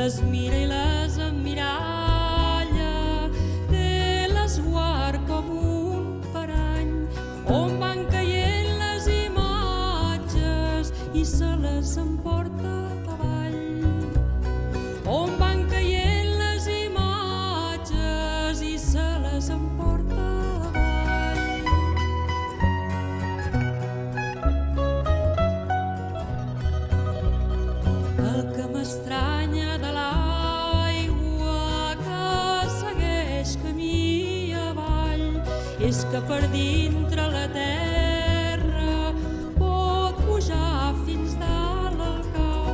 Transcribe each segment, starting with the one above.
les mira i les emmiralla, té l'esguard com un parany, on van caient les imatges i se les emporta avall. On van caient les imatges i se les emporta avall. El que m'estranya de l'aigua que segueix camí avall és que per dintre la terra pot pujar fins dalt al cau,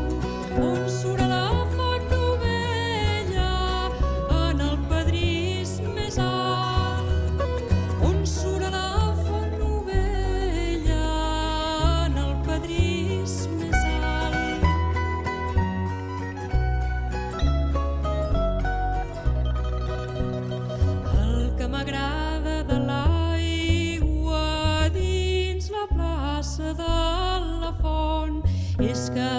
on surt la font novella en el pedrís més alt, on surt la font novella en el pedrís més alt. El que m'agrada de l'aigua dins la plaça de la font és que